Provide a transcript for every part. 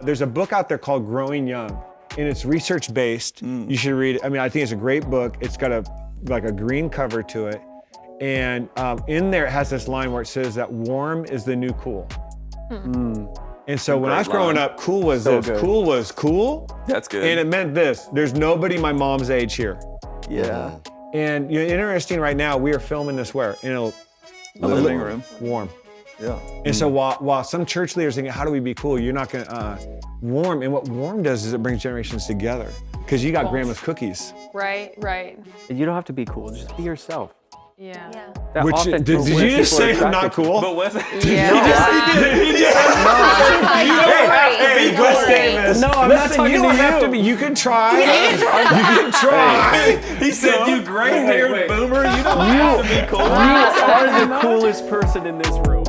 There's a book out there called Growing Young, and it's research-based. You should read it. I mean, I think it's a great book. It's got a green cover to it. And in there it has this line where it says that warm is the new cool. And so when I was growing up, cool was So this. good. Cool was cool. That's good. And it meant this. There's nobody my mom's age here. Yeah. And interesting right now, we are filming this where? In a living room. warm. Yeah. And so while some church leaders think, how do we be cool? You're not gonna, warm. And what warm does is it brings generations together. Because you got grandma's cookies. Right. You don't have to be cool. Just be yourself. Yeah. That Which, often did to you where just people are say I'm not attracted to. cool? But Wes, Wes Davis. No, I'm not talking you don't to have you. to be. You can try. You can try. he said, "You gray-haired boomer, you don't have to be cool." You are the coolest person in this room.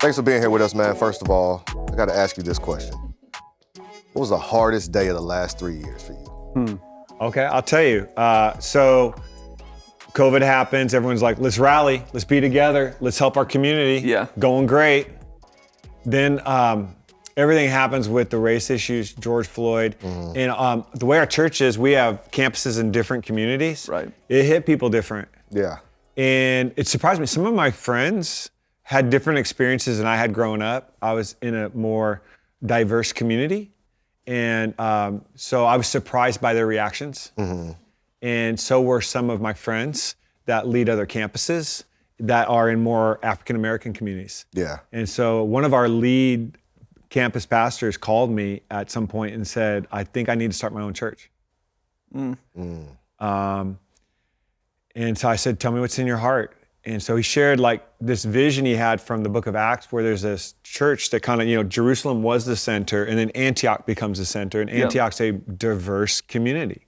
Thanks for being here with us, man. First of all, I got to ask you this question. What was the hardest day of the last 3 years for you? Okay, I'll tell you. So COVID happens. Everyone's like, let's rally. Let's be together. Let's help our community. Yeah. Going great. Then everything happens with the race issues, George Floyd. And the way our church is, we have campuses in different communities. Right. It hit people different. Yeah. And it surprised me. Some of my friends had different experiences than I had growing up. I was in a more diverse community. And so I was surprised by their reactions. And so were some of my friends that lead other campuses that are in more African-American communities. Yeah. And so one of our lead campus pastors called me at some point and said, I think I need to start my own church. And so I said, tell me what's in your heart. And so he shared like this vision he had from the book of Acts where there's this church that kind of, Jerusalem was the center and then Antioch becomes the center and Antioch's a diverse community.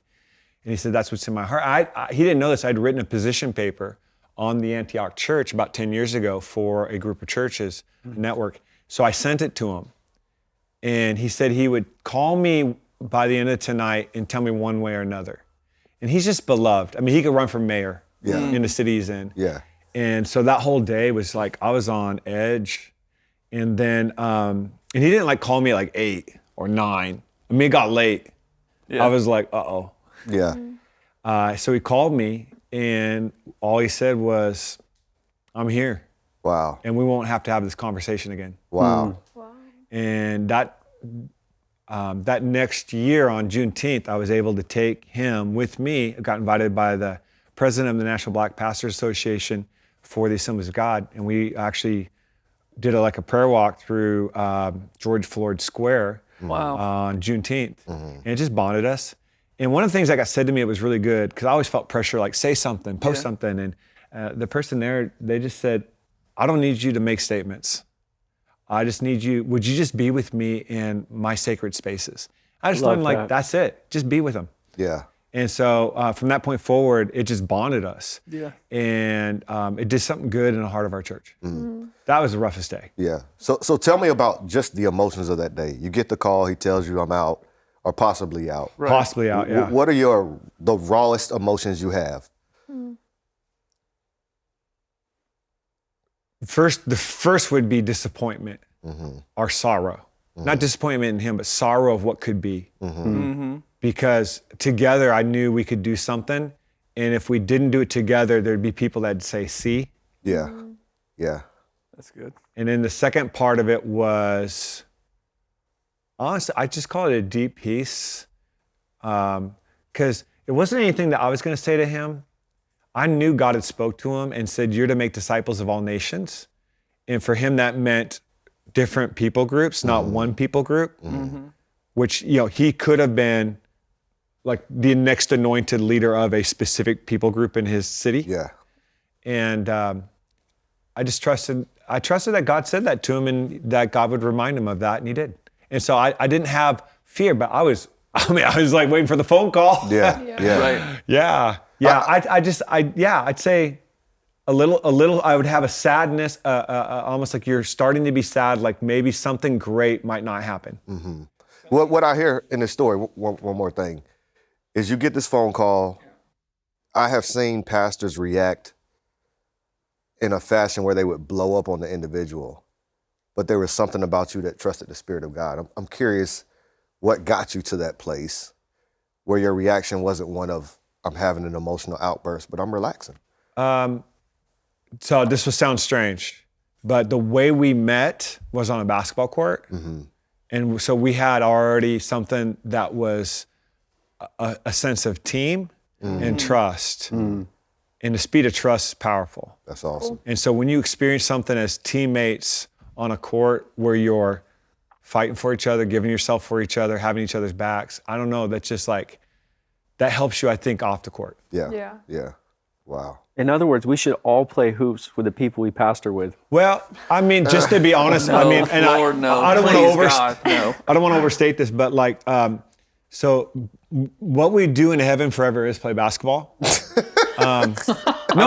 And he said, that's what's in my heart. He didn't know this. I'd written a position paper on the Antioch church about 10 years ago for a group of churches, a network. So I sent it to him. And he said he would call me by the end of tonight and tell me one way or another. And he's just beloved. I mean, he could run for mayor in the city he's in. Yeah. And so that whole day was like, I was on edge. And then, and he didn't like call me at like 8 or 9. I mean, it got late. Yeah. I was like, uh-oh. Yeah. So he called me and all he said was, I'm here Wow. and we won't have to have this conversation again. Wow. And that next year on Juneteenth, I was able to take him with me. I got invited by the president of the National Black Pastors Association for the Assemblies of God. And we actually did a prayer walk through George Floyd Square on Juneteenth. And it just bonded us. And one of the things that got said to me, it was really good, because I always felt pressure, like say something, post something. And the person there, they just said, I don't need you to make statements. I just need you, would you just be with me in my sacred spaces? I just learned that's it, just be with them. Yeah. And so from that point forward, it just bonded us. Yeah. And it did something good in the heart of our church. That was the roughest day. Yeah. So tell me about just the emotions of that day. You get the call, he tells you I'm out or possibly out. Right. Possibly out, yeah. What are the rawest emotions you have? The first would be disappointment or sorrow. Not disappointment in him, but sorrow of what could be. Because together I knew we could do something. And if we didn't do it together, there'd be people that'd say, see? Yeah. Yeah. That's good. And then the second part of it was, honestly, I just call it a deep peace. Because it wasn't anything that I was going to say to him. I knew God had spoke to him and said, you're to make disciples of all nations. And for him, that meant different people groups, not one people group, which, he could have been like the next anointed leader of a specific people group in his city. Yeah. And I just trusted that God said that to him and that God would remind him of that, and he did. And so I didn't have fear, but I was like waiting for the phone call. Yeah. Yeah. Right. Yeah. I'd say a little, I would have a sadness, almost like you're starting to be sad, like maybe something great might not happen. What I hear in this story, one more thing, is you get this phone call. I have seen pastors react in a fashion where they would blow up on the individual, but there was something about you that trusted the Spirit of God. I'm curious what got you to that place where your reaction wasn't one of, I'm having an emotional outburst, but I'm relaxing. So this will sound strange, but the way we met was on a basketball court. And so we had already something that was a sense of team and trust. And the speed of trust is powerful. That's awesome. And so when you experience something as teammates on a court where you're fighting for each other, giving yourself for each other, having each other's backs, I don't know, that's just like, that helps you, I think, off the court. Yeah. Wow. In other words, we should all play hoops with the people we pastor with. Well, I mean, just to be honest, I mean, and Lord, no. I don't want Please, to God, no. I don't want to overstate this, but like, so what we do in heaven forever is play basketball. No,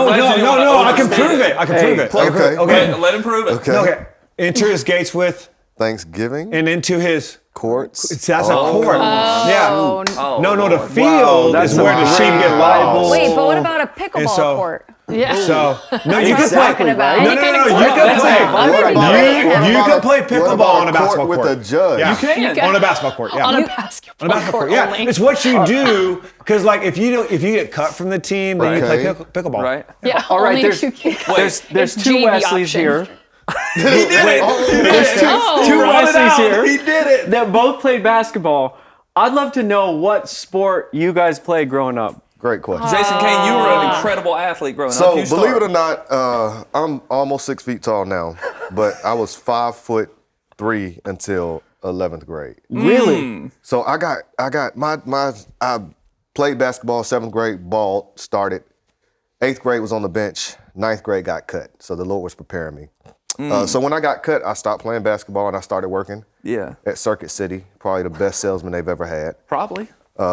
I can prove it. I can prove it. Okay. Let him prove it. Okay. Enter his gates with Thanksgiving, and into his courts. that's a court. Yeah. Oh, No, the Lord. field that's is where the sheep get lost. Wait, but what about a pickleball court? Yeah. So no, you can Exactly, play. right? No, you can play pickleball on a basketball court. with a judge. Yeah. You On a basketball court. Yeah. On a basketball court Yeah, only. it's what you do because like if you get cut from the team, then you play Okay. pickleball. Right? Yeah, All right, only there's- two kids. There's It's two JV Wesleys option. here. Oh. Two Wesleys here. He did it. That both played basketball. I'd love to know what sport you guys played growing up. Great question. Jason Kane, you were an incredible athlete growing up. So You believe it or start. not, I'm almost 6 feet tall now, but I was 5'3" until 11th grade. Really? So I played basketball, 7th grade, ball started. 8th grade was on the bench. 9th grade got cut. So the Lord was preparing me. So when I got cut, I stopped playing basketball and I started working Yeah, at Circuit City, probably the best salesman they've ever had. probably.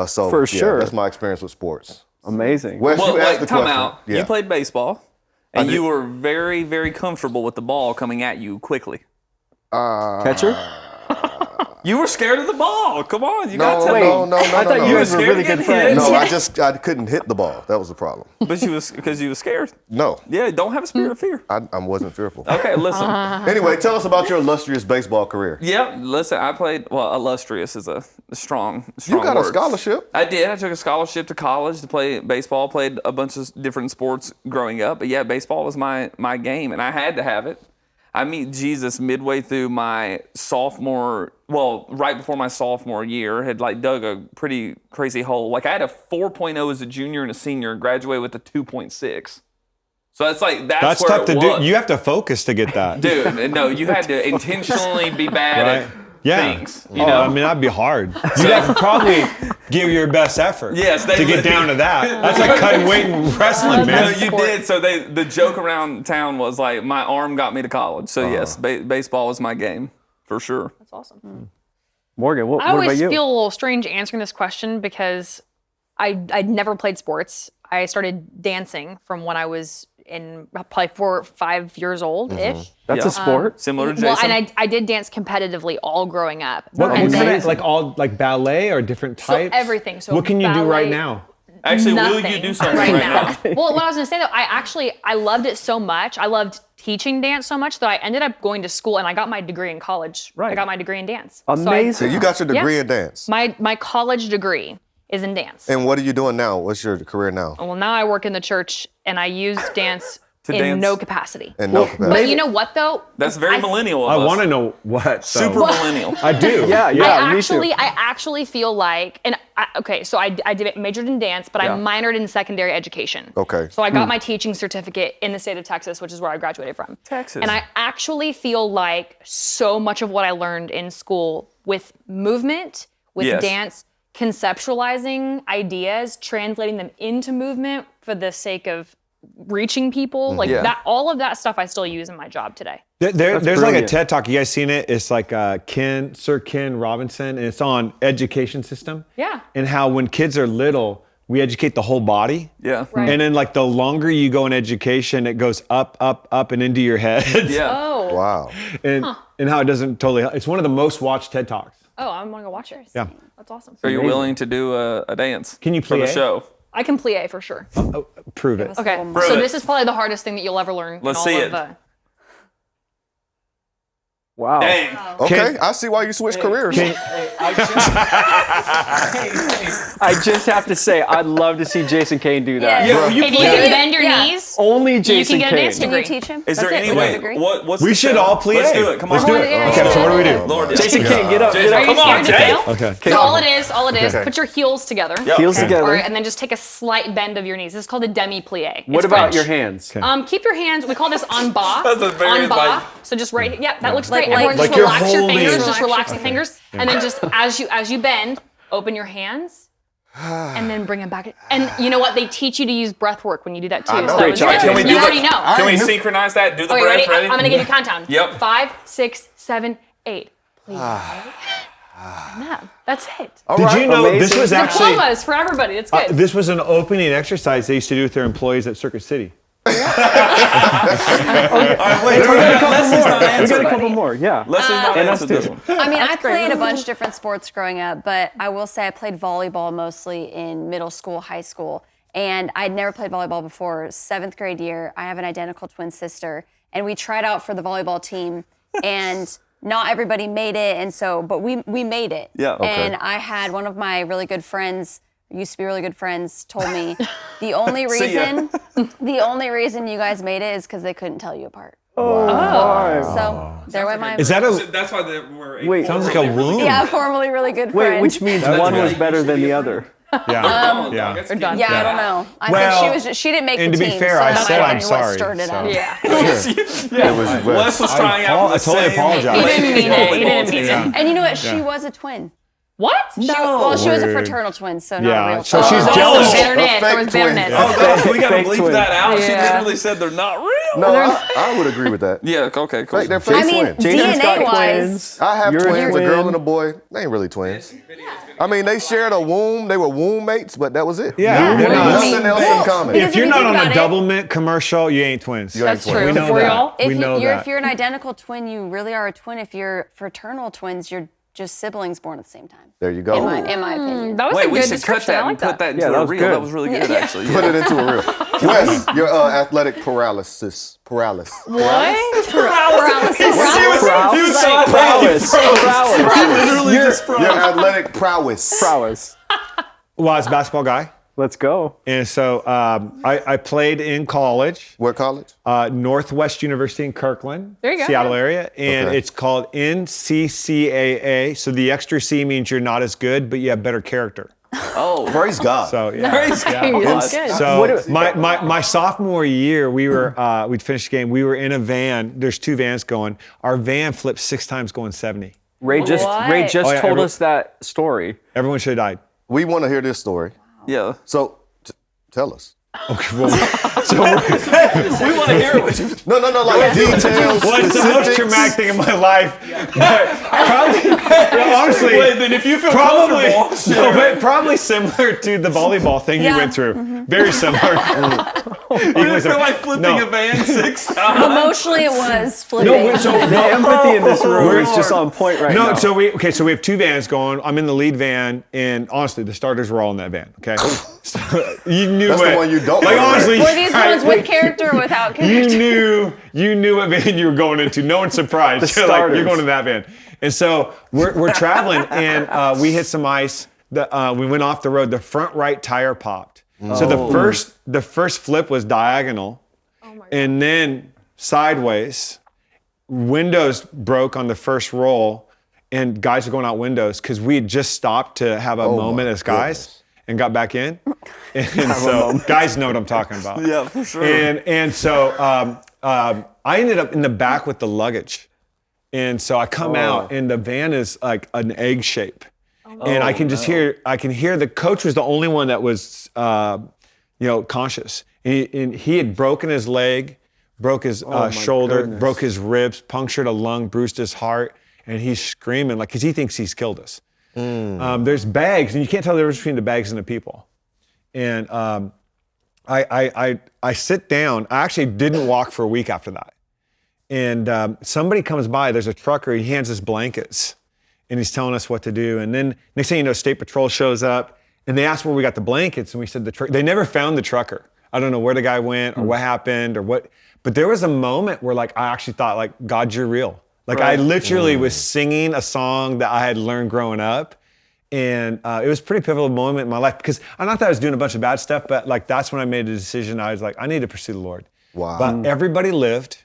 So For yeah, sure. that's my experience with sports. Amazing. Wes, Well, you asked wait, the time question. out. Yeah. You played baseball, and did. you were very, very comfortable with the ball coming at you quickly. Catcher? You were scared of the ball. Come on, you got to. No. I thought you were guys were scared really to good get friends. hit. No, I couldn't hit the ball. That was the problem. But you was because you were scared. No, Yeah, don't have a spirit of fear. I wasn't fearful. Okay, listen. Anyway, tell us about your illustrious baseball career. Yeah, listen. I played. Well, illustrious is a strong You got a word. scholarship. I did. I took a scholarship to college to play baseball. Played a bunch of different sports growing up. But yeah, baseball was my game, and I had to have it. I meet Jesus midway through my right before my sophomore year, had like dug a pretty crazy hole. Like I had a 4.0 as a junior and a senior, and graduated with a 2.6. So that's like, that's where tough it to was. do. You have to focus to get that. Dude, no, you had to intentionally be bad Right. at things. You Oh, know? I mean, that'd be hard. You'd have to probably give your best effort Yes, they to get would. down to that. That's like cutting weight in wrestling, No, man. you did. So the joke around town was like, my arm got me to college. So yes, baseball was my game for sure. That's awesome. Morgan, what I about always you? feel a little strange answering this question because I'd never played sports. I started dancing from when I was in probably 4 or 5 years old-ish. That's Yeah. a sport? Similar to Jason. Well, and I did dance competitively all growing up. What And kind then- of, like all, like ballet or different So types? everything. So what can you do ballet- right now? Actually, will Nothing you do something right now? Well, what I was going to say though, I loved it so much. I loved teaching dance so much that I ended up going to school and I got my degree in college. Right. I got my degree in dance. Amazing. So you got your degree Yeah. in dance. My college degree is in dance. And what are you doing now? What's your career now? Well, now I work in the church and I use dance in dance? no capacity. And no capacity. But you know what though? That's very millennial I of us. want to know what. So. Super millennial. I do. Yeah, me too. I actually feel like, so I majored in dance, but Yeah. I minored in secondary education. Okay. So I got my teaching certificate in the state of Texas, which is where I graduated from. Texas. And I actually feel like so much of what I learned in school with movement, with Yes. dance, conceptualizing ideas, translating them into movement for the sake of reaching people, like Yeah. that, all of that stuff I still use in my job today. There's like a brilliant. TED Talk. You guys seen it? It's like Sir Ken Robinson, and it's on education system. Yeah. And how when kids are little, we educate the whole body. Yeah. Right. And then like the longer you go in education, it goes up, up, up, and into your head. Yeah. Oh. Wow. and how it doesn't totally help. It's one of the most watched TED Talks. Oh, I want to go watch it. Yeah. That's awesome. Are you willing to do a dance? Can you for the plie? show? I can plie for sure. Prove it. Okay, Prove so it. this is probably the hardest thing that you'll ever learn. Let's in all see of, it. Wow. Dang. Okay, I see why you switched careers. I just have to say, I'd love to see Jason Kane do that. Yeah, If you can bend your knees, Only you Jason can get a dance Kane. Can you degree. teach him? Is there That's any it, way? degree? What's We the should show? all plie. Let's do it. Come on. Let's do it. Yeah. Okay, so what do we do? Lord, Jason Kane, get up. Jason, Get up. Are you come on, scared to Jay. fail? Okay. So all it is, Okay. put your heels together. Heels together. All right, and then just take a slight bend of your knees. This is called a demi-plie. What It's about French. your hands? Keep your hands. We call this en bas. That's a very, En bas. like- So just right. Yeah, that looks Like- great. Everyone like just you're relax your holding- fingers. Relax Just your relax the fingers, and then just as you bend, open your hands. And then bring them back. And you know what? They teach you to use breath work when you do that too. I know. So Great it's job, good. Jason. Can we You do already the- know. Can we synchronize that? Do the Okay, breath. ready? Ready? I'm gonna give you countdown. Yep. 5, 6, 7, 8. Please. No, that's it. Did you know this amazing. was actually Diplomas for everybody. It's good. this was an opening exercise they used to do with their employees at Circuit City. All right, wait. Leslie's not We got answering. a couple more, yeah. Leslie's not And us answering this too. one. I mean, I great. played a bunch of different sports growing up, but I will say I played volleyball mostly in middle school, high school, and I'd never played volleyball before. 7th grade year, I have an identical twin sister, and we tried out for the volleyball team, and not everybody made it, and so, but we made it. Yeah. Okay. And I had one of my really good friends, used to be really good friends, told me the only See ya. reason you guys made it is because they couldn't tell you apart. Oh. So there went my Is that a That's why we're. Wait, sounds like a womb? yeah, formerly really good wait, friend. which means one was better than the other. Yeah. yeah. We're done. Yeah, I don't know. I Well, think she didn't make and the to be team. fair, so I that said might have I'm been what sorry, stirred it so. up. Yeah. It was Wes was trying out. I totally apologize. He didn't mean it. He didn't mean Yeah. it. And you know what? She was a twin. What? Well, she was a Weird. fraternal twin, so not Yeah, a real so twin. she's Oh, jealous. bitterness. There fake was twin. bitterness. Oh, gosh, we gotta Fake bleep twin. that out. She Yeah. literally said they're not real. No, I would agree with that. Yeah. Okay. Cool. Fake, they're fake I mean, twins. Jason's got DNA-wise, twins. I have You're a twins, a twin. girl and a boy. They ain't really twins. I mean, they shared a womb. They were womb mates, but that was it. Yeah, they're not. Nothing else in common. If you're you not think on a about it- double mint commercial, you ain't twins. You ain't That's twins. true. We know For that. real? We know that. If you're an identical twin, you really are a twin. If you're fraternal twins, you're just siblings born at the same time. There you go. In my opinion. That was Wait, a we good should cut description. that I like and put that into Yeah, that a was reel. good. That was really good, actually. Put it into a reel. Wes, your athletic paralysis. Paralysis. What? Paralysis. He was so Prowess. Prowess. He literally just froze. Your athletic prowess. Prowess. Well, I was a basketball guy. Let's go. And so I played in college, What college? Northwest University in Kirkland, There you go. Seattle area. And Okay. it's called NCCAA. So the extra C means you're not as good, but you have better character. Oh, Praise God. So yeah. praise God. That's good. So my sophomore year, we'd finished the game. We were in a van. There's 2 vans going. Our van flipped 6 times going 70. Ray just What? Ray just Oh, yeah, told every- us that story. Everyone should have died. We want to hear this story. Yeah. So, tell us. Okay, well, We want to hear it. What you No, like details. well, it's the most specifics. traumatic thing in my life. But probably, honestly, Wait, then if you feel probably, comfortable, no, but probably similar to the volleyball thing you Yeah. went through. Very similar. you didn't feel like flipping a van 6 times. Emotionally, it was flipping. No, so The empathy in this room is just on point right now. No, so we have 2 vans going. I'm in the lead van, and honestly, the starters were all in that van. Okay, so you knew That's it. the one you don't like. want to Honestly, Were these the ones right, with character or without you character? knew what van you were going into. No one's surprised. The You're like, starters. you're going to that van. And so we're traveling, and we hit some ice. We went off the road. The front right tire popped. So the first flip was diagonal, and then sideways. Windows broke on the first roll, and guys were going out windows because we had just stopped to have a moment my as guys. goodness. And got back in, and so guys know what I'm talking about. Yeah, for sure. And so I ended up in the back with the luggage, and so I come out, and the van is like an egg shape, and I can just hear the coach was the only one that was conscious, and he had broken his leg, broke his shoulder, goodness. broke his ribs, punctured a lung, bruised his heart, and he's screaming like because he thinks he's killed us. There's bags, and you can't tell the difference between the bags and the people. And I sit down. I actually didn't walk for a week after that. And somebody comes by. There's a trucker. He hands us blankets, and he's telling us what to do. And then next thing you know, State Patrol shows up, and they asked where we got the blankets, and we said the truck. They never found the trucker. I don't know where the guy went or what happened or what, but there was a moment where like I actually thought like, God, you're real. Like I literally was singing a song that I had learned growing up. And it was a pretty pivotal moment in my life because not that I was doing a bunch of bad stuff, but like that's when I made a decision. I was like, I need to pursue the Lord. Wow. But everybody lived.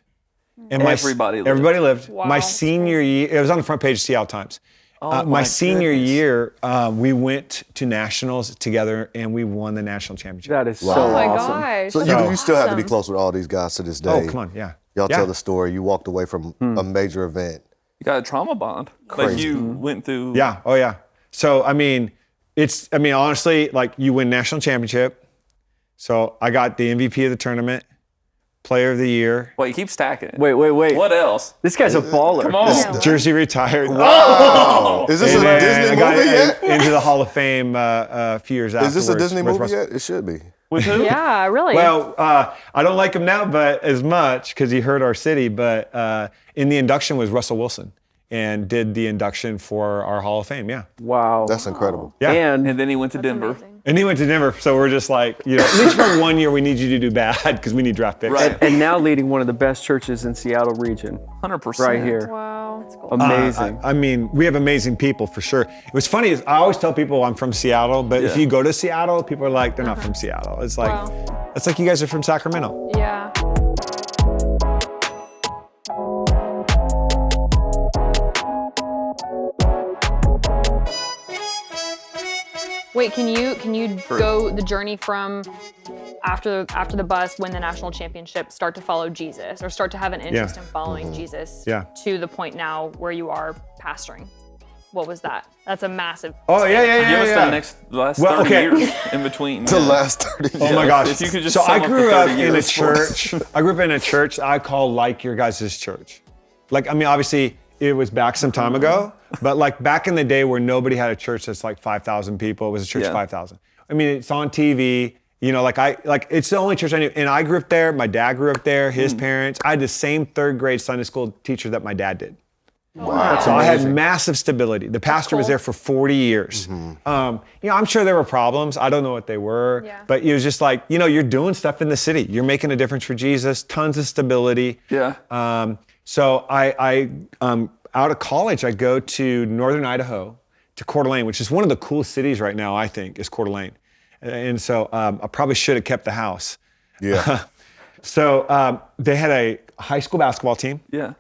And Everybody lived. Everybody lived. Wow. My senior year, it was on the front page of Seattle Times. My senior year, we went to nationals together and we won the national championship. That is so Oh my awesome. gosh. So you still have to be close with all these guys to this day. Oh, come on, yeah. Y'all Yeah. tell the story. You walked away from a major event. You got a trauma bond. Like Crazy. you went through. Yeah. Oh, yeah. So, honestly, like you win national championship. So I got the MVP of the tournament, player of the year, Wait, keep stacking it. Wait. What else? This guy's a baller. Come on. jersey retired. Is this And a then Disney I got movie yet? into the Hall of Fame a few years afterwards. Is this a Disney with movie Russell. yet? It should be. With who? Yeah, really. Well, I don't like him now, but as much because he hurt our city. But in the induction was Russell Wilson, and did the induction for our Hall of Fame. Yeah, Wow. That's incredible. yeah. And And then he went to Denver. Amazing. And he went to Denver, so we're just like, at least for 1 year, we need you to do bad because we need draft picks. Right. and now leading one of the best churches in Seattle region, 100%. right here. Wow. Amazing. I mean, we have amazing people for sure. What's funny is I always tell people I'm from Seattle, but if Yeah. you go to Seattle, people are like, they're not from Seattle. It's like, Wow. it's like you guys are from Sacramento. Yeah. Wait, can you go the journey from after the bus, win the national championship, start to follow Jesus or start to have an interest in following Jesus Yeah. to the point now where you are pastoring? What was that? That's a massive. Oh, yeah. Give us the last Well, 30 okay. years in between. The last 30 years. Oh my gosh. If you could just so sum I up the grew up 30 in a years for us. church. I grew up in a church I call like your guys' church. Like, I mean, obviously it was back some time ago, but like back in the day where nobody had a church that's like 5,000 people, it was a church of Yeah. 5,000. I mean, it's on TV, it's the only church I knew. And I grew up there. My dad grew up there, his parents. I had the same third grade Sunday school teacher that my dad did. Wow. So I had massive stability. The pastor was cool. there for 40 years. I'm sure there were problems. I don't know what they were, Yeah. but it was just like, you're doing stuff in the city. You're making a difference for Jesus, tons of stability. Yeah. So I out of college, I go to Northern Idaho, to Coeur d'Alene, which is one of the coolest cities right now, I think, is Coeur d'Alene. And so I probably should have kept the house. Yeah. So they had a high school basketball team. Yeah.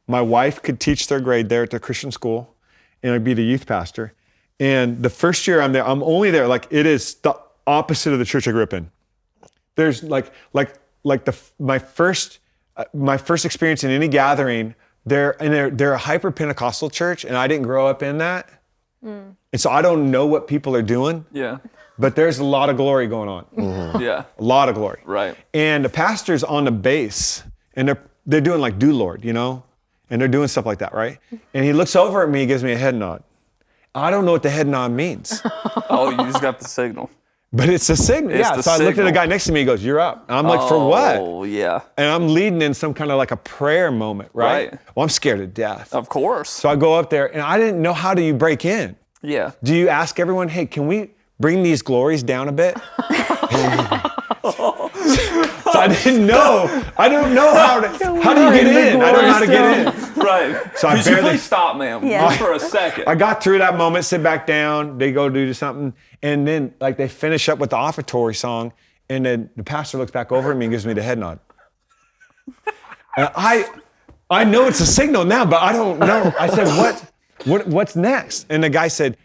My wife could teach third grade there at the Christian school, and I'd be the youth pastor. And the first year I'm there, I'm only there, like it is the opposite of the church I grew up in. There's my first experience in any gathering, they're a hyper Pentecostal church, and I didn't grow up in that. And so I don't know what people are doing, Yeah. but there's a lot of glory going on. Yeah. A lot of glory. Right. And the pastor's on the bass, and they're doing like Do Lord, and they're doing stuff like that, right? And he looks over at me, gives me a head nod. I don't know what the head nod means, Oh, you just got the signal. but it's a signal. It's Yeah. the So I looked at the signal. guy next to me. He goes, "You're up." And I'm like, "For what?" Oh, yeah. And I'm leading in some kind of like a prayer moment, right? Right. Well, I'm scared to death. Of course. So I go up there, and I didn't know, how do you break in? Yeah. Do you ask everyone, "Hey, can we bring these glories down a bit?" So I didn't know. I don't know how do you get in? I don't know how to get in. Right. So I Could you barely- please stop, ma'am, Yeah. just for a second? I got through that moment, sit back down, they go do something, and then like they finish up with the offertory song, and then the pastor looks back over at me and gives me the head nod. And I know it's a signal now, but I don't know. I said, what's next? And the guy said,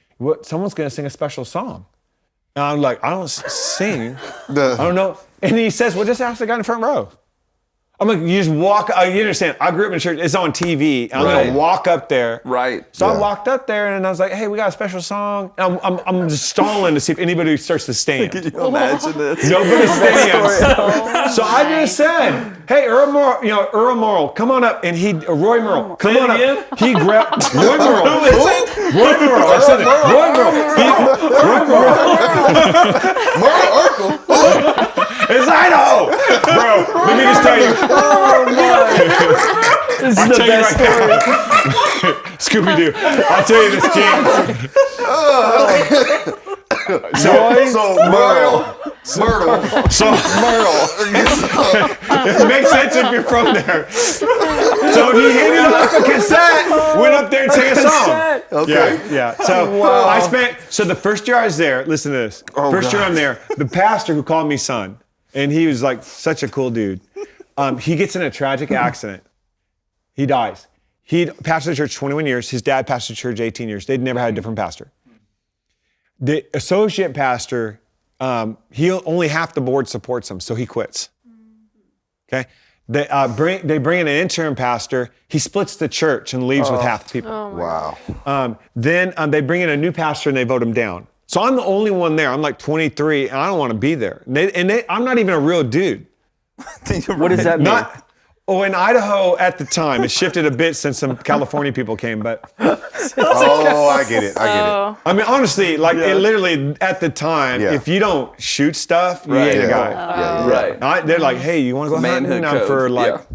someone's gonna sing a special song. And I'm like, I don't sing. I don't know. And he says, well, just ask the guy in the front row. I'm like, you just walk, you understand, I grew up in church, it's on TV, and I'm Right. gonna walk up there. Right. So I Yeah. walked up there and I was like, hey, we got a special song. And I'm just stalling to see if anybody starts to stand. Can you imagine this? Nobody stands. So I just said, hey, Earl Morrill, come on up. And Roy Merle, come Say it on again? up. He grabbed, Roy Merle. Roy Merle, I said it. Roy Merle. Roy Merle. It's Idaho. Bro, let me just tell you. This is the best story. Scooby-Doo. I'll tell you this, James. It makes sense if you're from there. So he handed off a cassette, went up there and sang a song. Okay. Yeah. So the first year I was there, listen to this. First year I'm there, the pastor who called me son, and he was like such a cool dude. He gets in a tragic accident. He dies. He pastored the church 21 years. His dad pastored the church 18 years. They'd never had a different pastor. The associate pastor, only half the board supports him, so he quits. Okay? They bring in an interim pastor. He splits the church and leaves with half the people. Wow. Then they bring in a new pastor and they vote him down. So I'm the only one there. I'm like 23 and I don't want to be there. I'm not even a real dude. What does that mean? In Idaho at the time, it shifted a bit since some California people came, but. I get it. I mean, honestly, it literally at the time, if you don't shoot stuff, you ain't a guy. Right. They're like, hey, you want to go hunting? Manhood code.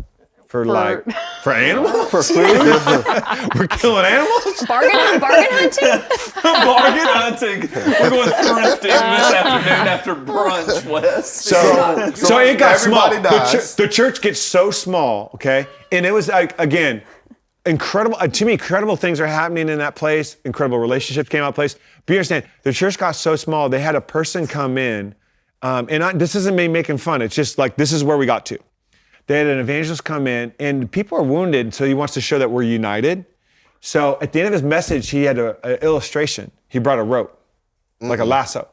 For animals? For food? We're killing animals? Bargain hunting? Bargain hunting. We're going thrifting this afternoon after brunch, Wes. So it got small. Dies. The church gets so small, okay? And it was like, again, incredible. To me, incredible things are happening in that place. Incredible relationships came out of place. But you understand, the church got so small, they had a person come in, this isn't me making fun. It's just like, this is where we got to. They had an evangelist come in, and people are wounded, so he wants to show that we're united. So at the end of his message, he had an illustration. He brought a rope, like a lasso.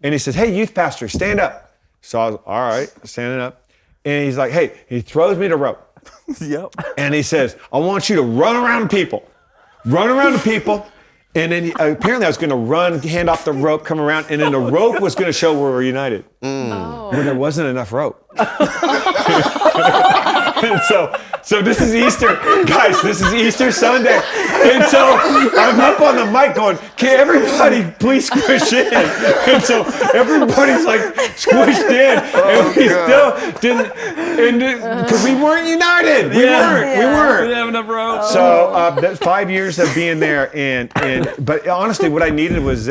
And he says, hey, youth pastor, stand up. So I was, all right, standing up. And he's like, hey, he throws me the rope. Yep. And he says, I want you to run around people. Run around the people. And then apparently I was going to hand off the rope, come around, and then the rope was going to show we were united. But there wasn't enough rope. And so this is Easter. Guys, this is Easter Sunday. And so I'm up on the mic going, can everybody please squish in? And so everybody's like squished in. And we still didn't, because we weren't united. We weren't. We didn't have enough rope. So that's 5 years of being there. But honestly, what I needed was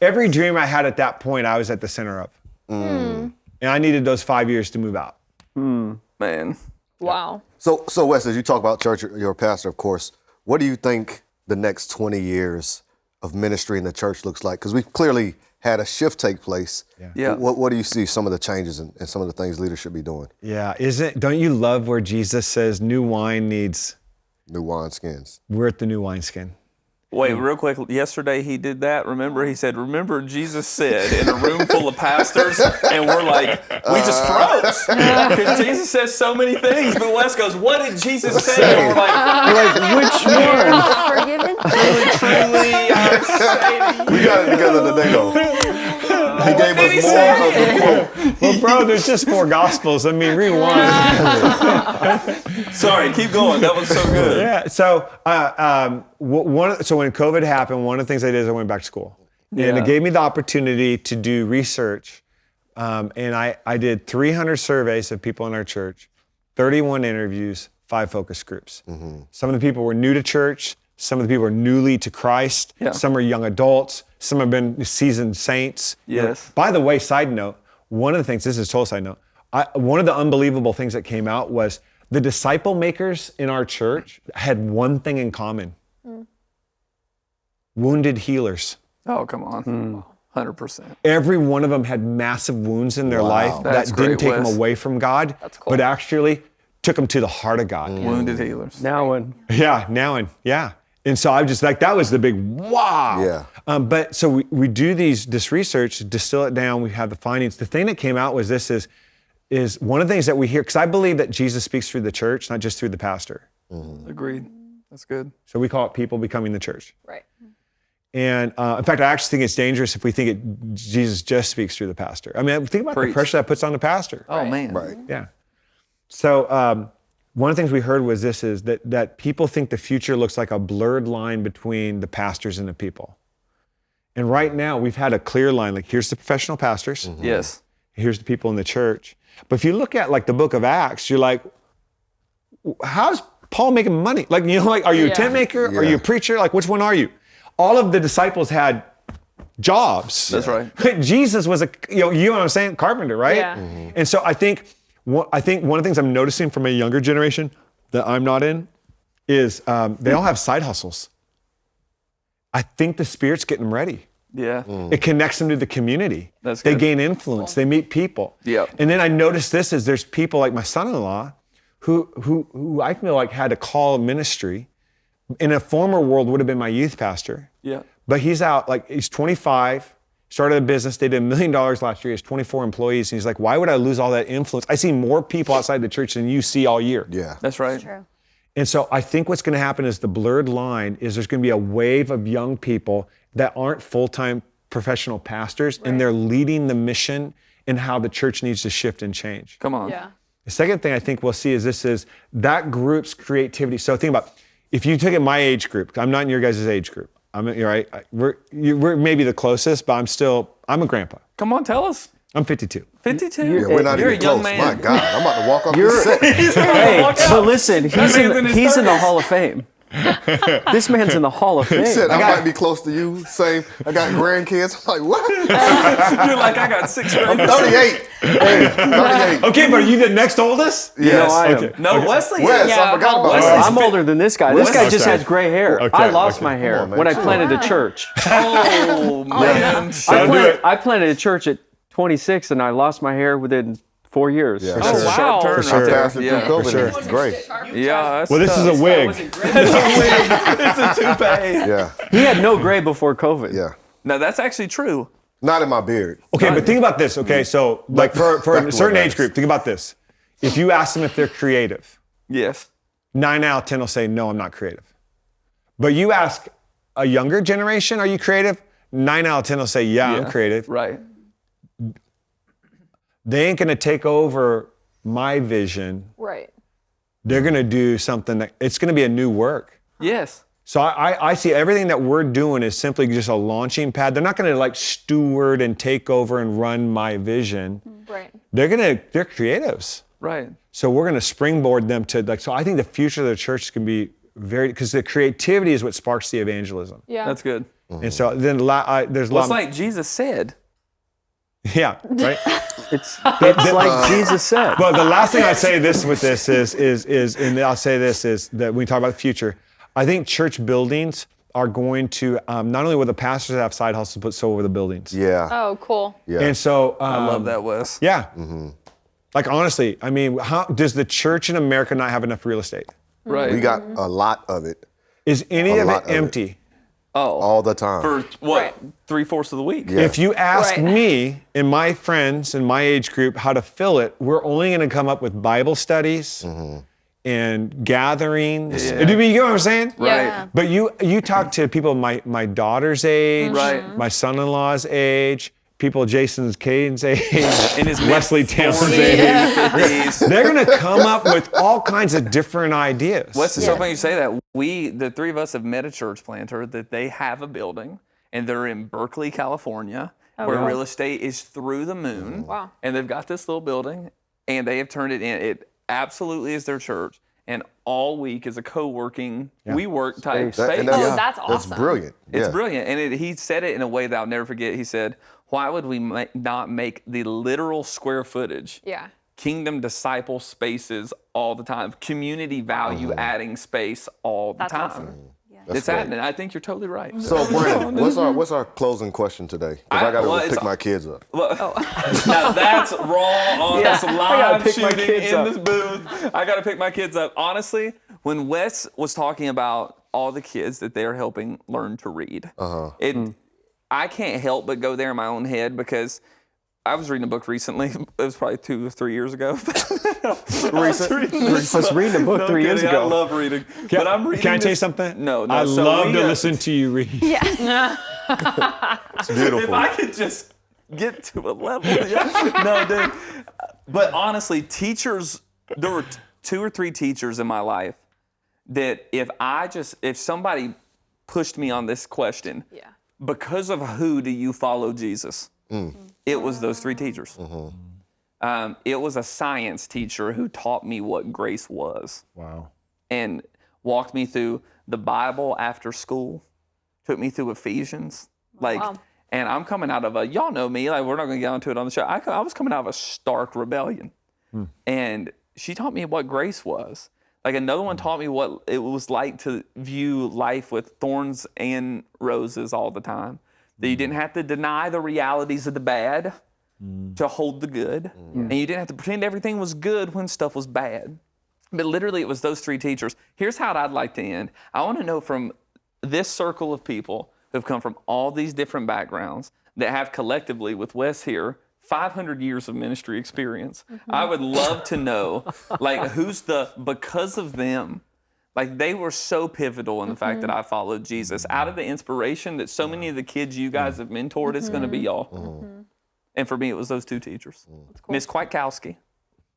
every dream I had at that point, I was at the center of. And I needed those 5 years to move out. Man. Wow. So Wes, as you talk about church, you're a pastor, of course. What do you think the next 20 years of ministry in the church looks like? Because we've clearly had a shift take place. Yeah. What do you see some of the changes and some of the things leaders should be doing? Yeah, don't you love where Jesus says new wine needs... New wineskins. We're at the new wineskin. Wait, real quick. Yesterday he did that. Remember, he said, remember Jesus said in a room full of pastors, and we're like, we just froze. Because Jesus says so many things, but Wes goes, what did Jesus say? And we're like, Which one? Forgiven? truly, I say to you. We got it together today, though. He gave us more of the quote. Well, bro, there's just 4 gospels. I mean, rewind. Sorry, keep going. That was so good. Yeah. So, so when COVID happened, one of the things I did is I went back to school, and it gave me the opportunity to do research. And I did 300 surveys of people in our church, 31 interviews, 5 focus groups. Some of the people were new to church. Some of the people are newly to Christ. Yeah. Some are young adults. Some have been seasoned saints. Yes. By the way, side note, one of the things, this is a total side note, one of the unbelievable things that came out was the disciple makers in our church had one thing in common. Wounded healers. Oh, come on. 100%. Every one of them had massive wounds in their life That's that didn't great, take them Wes. away from God, but actually took them to the heart of God. Wounded healers. Now and Yeah. And so I just like, that was the big wow. Yeah. But so we do this research, distill it down, we have the findings. The thing that came out was this is one of the things that we hear, because I believe that Jesus speaks through the church, not just through the pastor. Agreed. That's good. So we call it people becoming the church. Right. And in fact, I actually think it's dangerous if we think Jesus just speaks through the pastor. I mean, think about the Preach. pressure that puts on the pastor. Oh, man. Right. Yeah. So one of the things we heard was this is that people think the future looks like a blurred line between the pastors and the people. And right now we've had a clear line, like here's the professional pastors, Yes. here's the people in the church. But if you look at like the book of Acts, you're like, how's Paul making money? Like, like, are you a tent maker? Are you a preacher? Like, which one are you? All of the disciples had jobs. That's right. Jesus was you know what I'm saying? Carpenter, right? Yeah. And so I think one of the things I'm noticing from a younger generation that I'm not in is they all have side hustles. I think the Spirit's getting them ready. Yeah. It connects them to the community. That's They good. gain influence. They meet people. Yeah. And then I noticed this is there's people like my son-in-law who I feel like had a call of ministry. In a former world would have been my youth pastor. Yeah. But he's out, like he's 25, started a business. They did $1 million last year. He has 24 employees. And he's like, why would I lose all that influence? I see more people outside the church than you see all year. Yeah. That's right. True. And so I think what's going to happen is the blurred line is there's going to be a wave of young people that aren't full-time professional pastors, and they're leading the mission and how the church needs to shift and change. Come on. Yeah. The second thing I think we'll see is that group's creativity. So think about, if you took it my age group, I'm not in your guys' age group. You're right. We're maybe the closest, but I'm a grandpa. Come on, tell us. I'm 52. 52? Yeah, we're not You're even a young close. man. My God, I'm about to walk off this set. Hey, but listen, he's man's in his in the 30s. Hall of Fame. This man's in the Hall of He Fame. said, I might be close to you. Same. I got grandkids. I'm like, what? You're like, I got 6 I'm grades. 38. Hey, 38. Okay, but are you the next oldest? Yes. No, I am. Okay. No, Wesley. Wes, is. I forgot about Wesley's that. I'm older than this guy. This guy just has gray hair. Okay, I lost okay. my hair Come on, man. when I planted a church. Oh, man. I planted a church at 26 and I lost my hair within 4 years. Yeah. That's a wow. sharp turn For right sure. there. Passing Yeah. through COVID. sure. It's great. Yeah, that's Well, this is tough. a wig. It's a toupee. Yeah. He had no gray before COVID. Yeah. No, that's actually true. Not in my beard. Okay, but think about this. Okay, so like for Back a to certain what age matters. group, think about this. If you ask them if they're creative, Yes. 9 out of 10 will say, no, I'm not creative. But you ask a younger generation, are you creative? 9 out of 10 will say, yeah, I'm creative. Right. They ain't gonna take over my vision. Right. They're gonna do something it's gonna be a new work. Yes. So I see everything that we're doing is simply just a launching pad. They're not gonna like steward and take over and run my vision. Right. They're creatives. Right. So we're gonna springboard them to so I think the future of the church is gonna be because the creativity is what sparks the evangelism. Yeah. That's good. And so then there's a Well, lot. it's like Jesus said. Yeah, right. It's like Jesus said. But the last thing I say is, and I'll say this is that when we talk about the future, I think church buildings are going to not only will the pastors have side hustles, but so will the buildings. Yeah. Oh, cool. Yeah. And so I love that, Wes. Yeah. Like honestly, I mean, how does the church in America not have enough real estate? Right. We got a lot of it Is any A of lot it of it. empty? all the time. For what? Right. 3/4 of the week. Yeah. If you ask Right. me and my friends in my age group how to fill it, we're only going to come up with Bible studies and gatherings. Yeah. Do you get what I'm saying? Right. Yeah. But you talk to people my daughter's age, Right. my son-in-law's age, people Jason's Caden's age, In his Wesley Townsend's age. mid-40s. They're going to come up with all kinds of different ideas. Wes, it's so Yes. funny you say that. The three of us have met a church planter that they have a building, and they're in Berkeley, California, where really? real estate is through the moon. Wow. And they've got this little building, and they have turned it in. It absolutely is their church, and all week is a co-working, WeWork type That- space. and Oh, that's awesome. That's brilliant. It's Yeah. brilliant. And he said it in a way that I'll never forget. He said, why would we not make the literal square footage Yeah. kingdom disciple spaces all the time, community value adding space all the That's time? awesome. It's happening. I think you're totally right. So, Brandon, what's our closing question today? Because I got to well, go it's- pick my kids up. Now that's raw on Yeah, this I gotta live pick my shooting kids in up. this booth. I got to pick my kids up. Honestly, when Wes was talking about all the kids that they're helping learn to read, I can't help but go there in my own head because I was reading a book recently. It was probably 2 or 3 years ago. I was reading a book 3 years ago. I love reading. But I'm reading Can I tell you this- something? No. I so love we to got- listen to you read. It's beautiful. If I could just get to a level. Yeah. No, dude. But honestly, teachers, there were 2 or 3 teachers in my life that if somebody pushed me on this question, Yeah. because of who do you follow Jesus? It was those 3 teachers. It was a science teacher who taught me what grace was. Wow. and walked me through the Bible after school, took me through Ephesians. Wow. And I'm coming out of y'all know me, like we're not gonna get into it on the show. I was coming out of a stark rebellion. And she taught me what grace was. Like another one taught me what it was like to view life with thorns and roses all the time. That you didn't have to deny the realities of the bad to hold the good. And you didn't have to pretend everything was good when stuff was bad. But literally it was those three teachers. Here's how I'd like to end. I want to know from this circle of people who've come from all these different backgrounds that have collectively with Wes here 500 years of ministry experience. I would love to know, like, because of them, like, they were so pivotal in the fact that I followed Jesus. Out of the inspiration that so many of the kids you guys have mentored, it's going to be y'all. And for me, it was those two teachers, Miss Kwiatkowski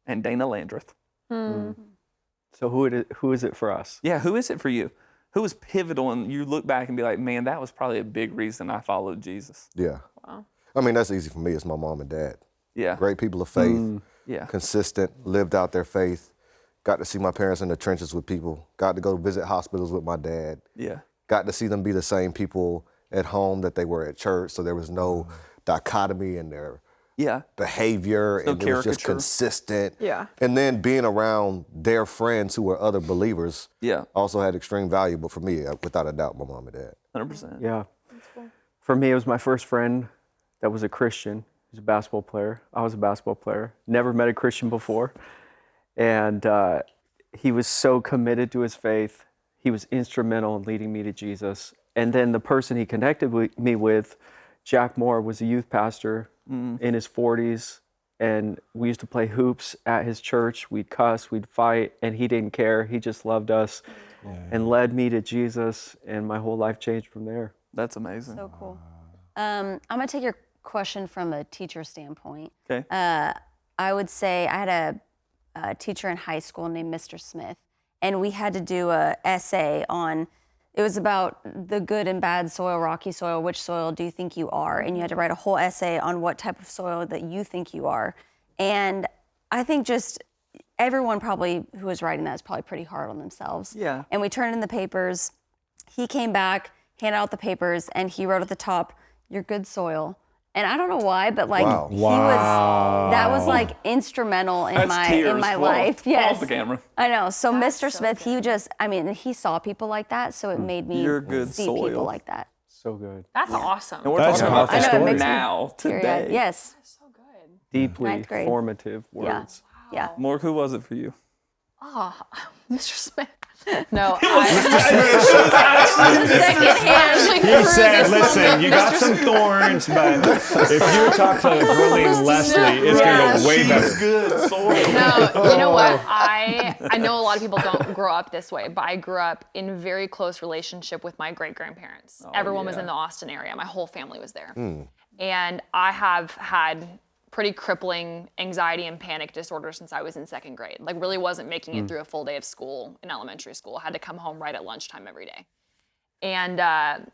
and Dana Landreth. So who is it for us? Yeah, who is it for you? Who was pivotal, and you look back and be like, man, that was probably a big reason I followed Jesus. Yeah. Wow. I mean, that's easy for me. It's my mom and dad. Yeah. Great people of faith. Yeah. Consistent, lived out their faith. Got to see my parents in the trenches with people. Got to go visit hospitals with my dad. Yeah. Got to see them be the same people at home that they were at church. So there was no dichotomy in their behavior, No and it was just caricature. consistent. Yeah. And then being around their friends who were other believers also had extreme value. But for me, without a doubt, my mom and dad. 100%. Yeah. For me, it was my first friend that was a Christian. He was a basketball player. I was a basketball player. Never met a Christian before. And he was so committed to his faith. He was instrumental in leading me to Jesus. And then the person he connected me with, Jack Moore, was a youth pastor in his 40s. And we used to play hoops at his church. We'd cuss, we'd fight, and he didn't care. He just loved us and led me to Jesus. And my whole life changed from there. That's amazing. So cool. I'm gonna take your question from a teacher standpoint. Okay. I would say I had a teacher in high school named Mr. Smith, and we had to do a essay on, it was about the good and bad soil, rocky soil, which soil do you think you are? And you had to write a whole essay on what type of soil that you think you are. And I think just everyone probably who was writing that is probably pretty hard on themselves. Yeah. And we turned in the papers. He came back, handed out the papers, and he wrote at the top, "You're good soil." And I don't know why, but like that was like instrumental in my life. Yes. Off the camera. I know. So Mr. Smith, he saw people like that, so it made me You're good see soil. people like that. So good. That's awesome. And we're That's talking a about powerful that story. now, today. Yes. So good. Deeply Ninth grade. formative Yeah. words. Yeah. Morg, who was it for you? Oh, Mr. Smith. No, He said, listen, you got some thorns, but if you talk to the brilliant Leslie, it's going to go way better. Good soil. No, you know what? I know a lot of people don't grow up this way, but I grew up in very close relationship with my great-grandparents. Everyone was in the Austin area. My whole family was there. And I have had pretty crippling anxiety and panic disorder since I was in second grade. Like really wasn't making it through a full day of school in elementary school. I had to come home right at lunchtime every day. And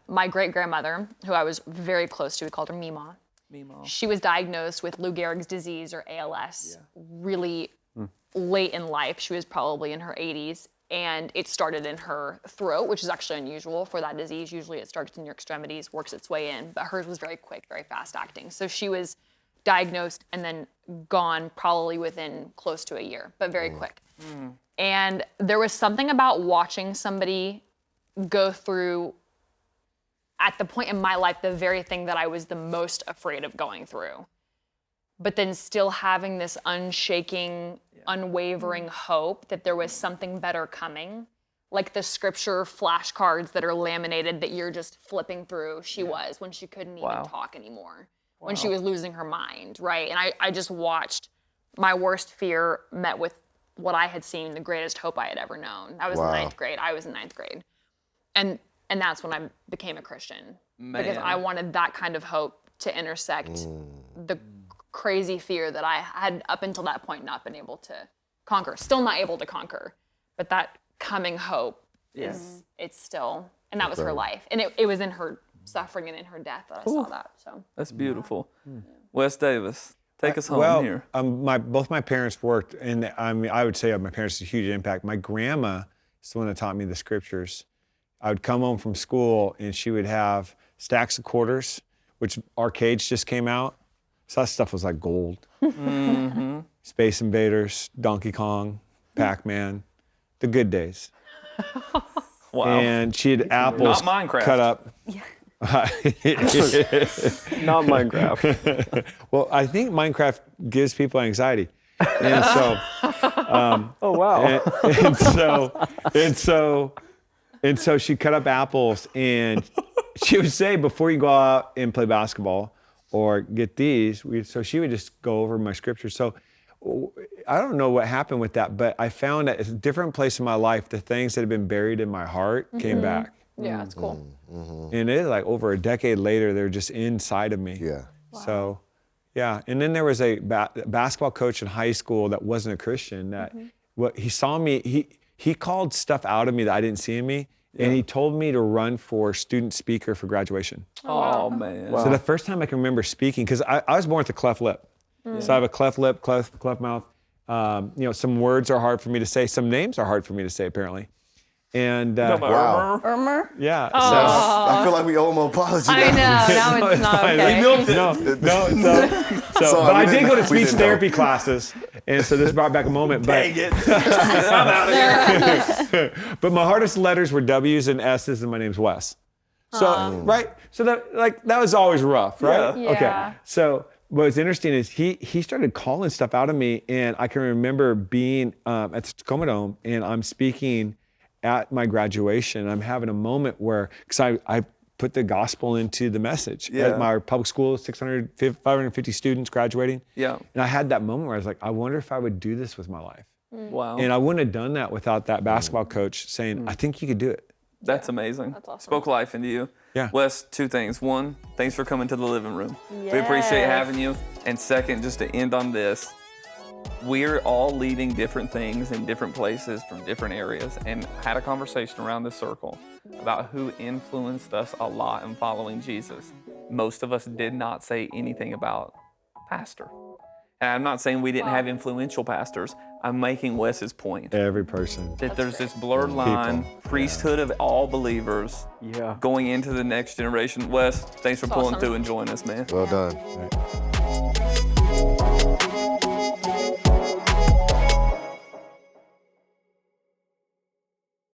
my great-grandmother, who I was very close to, we called her Meemaw. She was diagnosed with Lou Gehrig's disease, or ALS, really late in life. She was probably in her 80s. And it started in her throat, which is actually unusual for that disease. Usually it starts in your extremities, works its way in. But hers was very quick, very fast acting. So she was diagnosed and then gone probably within close to a year, but very quick. And there was something about watching somebody go through, at the point in my life, the very thing that I was the most afraid of going through, but then still having this unshaking, unwavering hope that there was something better coming. Like the scripture flashcards that are laminated that you're just flipping through, she was when she couldn't even talk anymore. When she was losing her mind, right? And I just watched my worst fear met with what I had seen, the greatest hope I had ever known. I was in ninth grade. I was in ninth grade. And that's when I became a Christian. Because I wanted that kind of hope to intersect the crazy fear that I had up until that point not been able to conquer. Still not able to conquer. But that coming hope is, it's still, and that was her life. And it was in her suffering and in her death that I saw that. So That's beautiful. Wes Davis, take us home here. Both my parents worked, and I would say my parents had a huge impact. My grandma It's the one that taught me the scriptures. I would come home from school and she would have stacks of quarters, which arcades just came out. So that stuff was like gold. Space Invaders, Donkey Kong, Pac-Man, the good days. Wow. And she had apples Not Minecraft. cut up. Not Minecraft. Well, I think Minecraft gives people anxiety. And so, Oh wow. and so she cut up apples, and she would say, before you go out and play basketball or get these, so she would just go over my scriptures. So I don't know what happened with that, but I found that at a different place in my life, the things that had been buried in my heart came back. Yeah, that's cool. And it like over a decade later, they're just inside of me. Yeah. So, yeah. And then there was a basketball coach in high school that wasn't a Christian that he saw me, he called stuff out of me that I didn't see in me. And he told me to run for student speaker for graduation. Oh, man. So the first time I can remember speaking, because I was born with a cleft lip. So I have a cleft lip, cleft mouth. Some words are hard for me to say. Some names are hard for me to say, apparently. And Wow. Irmer? yeah. I feel like we owe him an apology. I know. Now it's not fine. okay. So, but I did go to We speech didn't therapy classes, and so this brought back a moment. But, Dang it. I'm out of here. but my hardest letters were W's and S's, and my name's Wes. So right, so that was always rough, right? Yeah. Okay. Yeah. So what's interesting is he started calling stuff out of me, and I can remember being at the Tacoma Dome, and I'm speaking at my graduation. I'm having a moment where, because I put the gospel into the message. Yeah. At my public school, 550 students graduating. Yeah. And I had that moment where I was like, I wonder if I would do this with my life. Wow. And I wouldn't have done that without that basketball coach saying, I think you could do it. That's amazing. That's awesome. Spoke life into you. Yeah. Wes, two things. One, thanks for coming to the living room. We appreciate Yes. having you. And second, just to end on this, we're all leading different things in different places from different areas, and had a conversation around this circle about who influenced us a lot in following Jesus. Most of us did not say anything about pastor. And I'm not saying we didn't have influential pastors. I'm making Wes's point. Every person. That there's this blurred line, priesthood of all believers Yeah. going into the next generation. Wes, thanks for pulling awesome. through and joining us, man. Well done. Right.